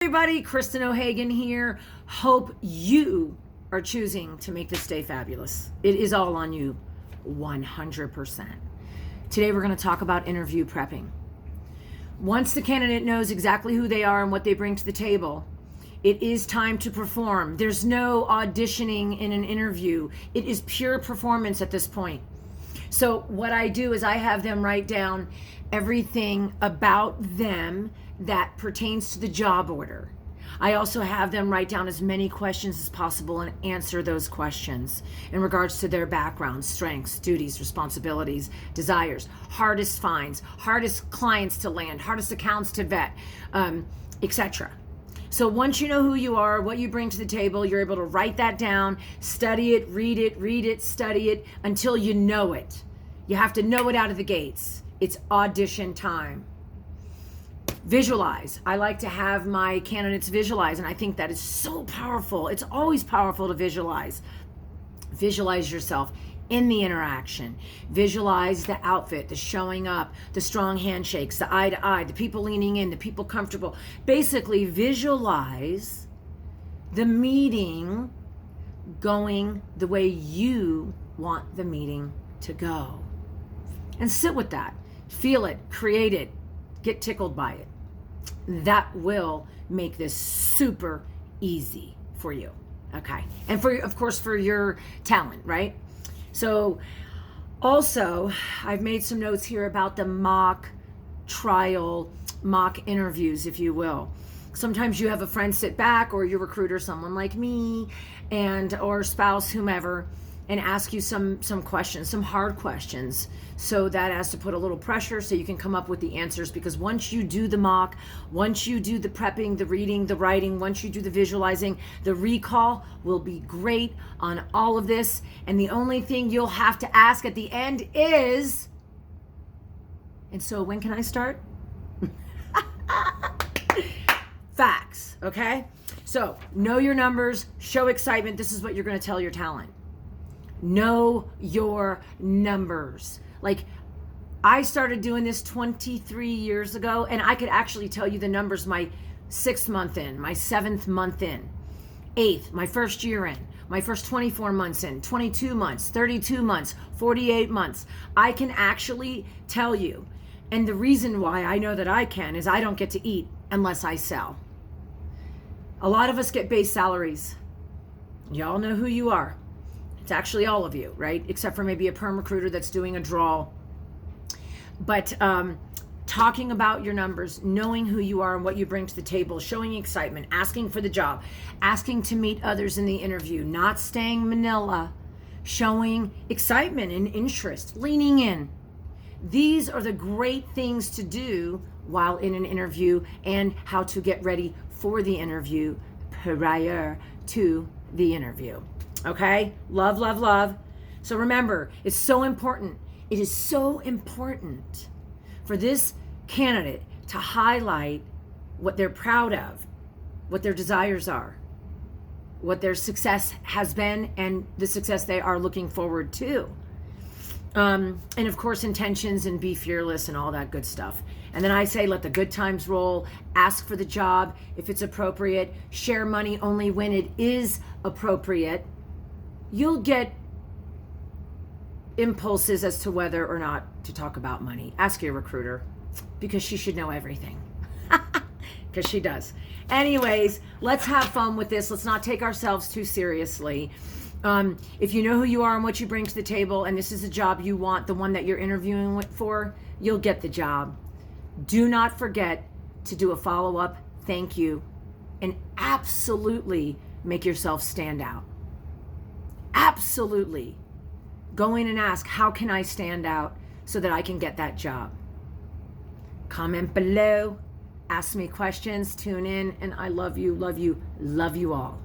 Everybody, Kristen O'Hagan here. Hope you are choosing to make this day fabulous. It is all on you, 100%. Today we're going to talk about interview prepping. Once the candidate knows exactly who they are and what they bring to the table, it is time to perform. There's no auditioning in an interview. It is pure performance at this point. So what I do is I have them write down everything about them that pertains to the job order. I also have them write down as many questions as possible and answer those questions in regards to their background, strengths, duties, responsibilities, desires, hardest finds, hardest clients to land, hardest accounts to vet, etc. So once you know who you are, what you bring to the table, you're able to write that down, study it, read it, study it until you know it. You have to know it out of the gates. It's audition time. Visualize. I like to have my candidates visualize, and I think that is so powerful. It's always powerful to visualize. Visualize yourself in the interaction. Visualize the outfit, the showing up, the strong handshakes, the eye to eye, the people leaning in, the people comfortable. Basically, visualize the meeting going the way you want the meeting to go. And sit with that. Feel it, create it, get tickled by it. That will make this super easy for you. Okay. And for, of course, for your talent, right? So also, I've made some notes here about the mock trial, mock interviews, if you will. Sometimes you have a friend sit back, or your recruiter, someone like me, or spouse, whomever, and ask you some questions, some hard questions. So that has to put a little pressure so you can come up with the answers, because once you do the mock, once you do the prepping, the reading, the writing, once you do the visualizing, the recall will be great on all of this. And the only thing you'll have to ask at the end is, and so when can I start? Facts, okay? So know your numbers, show excitement. This is what you're going to tell your talent. Know your numbers. Like, I started doing this 23 years ago, and I could actually tell you the numbers my 6th month in, my 7th month in, 8th, my first year in, my first 24 months in, 22 months, 32 months, 48 months. I can actually tell you. And the reason why I know that I can is I don't get to eat unless I sell. A lot of us get base salaries. Y'all know who you are. It's actually all of you, right? Except for maybe a perm recruiter that's doing a draw. But talking about your numbers, knowing who you are and what you bring to the table, showing excitement, asking for the job, asking to meet others in the interview, not staying manila, showing excitement and interest, leaning in. These are the great things to do while in an interview, and how to get ready for the interview prior to the interview. Okay? Love, love, love. So remember, it's so important. It is so important for this candidate to highlight what they're proud of, what their desires are, what their success has been, and the success they are looking forward to. And of course, intentions, and be fearless and all that good stuff. And then I say, let the good times roll, ask for the job if it's appropriate, share money only when it is appropriate. You'll get impulses as to whether or not to talk about money. Ask your recruiter, because she should know everything. Because she does. Anyways, let's have fun with this. Let's not take ourselves too seriously. If you know who you are and what you bring to the table, and this is a job you want, the one that you're interviewing for, you'll get the job. Do not forget to do a follow-up thank you, and absolutely make yourself stand out. Absolutely. Go in and ask, how can I stand out so that I can get that job? Comment below, ask me questions, tune in, and I love you, love you, love you all.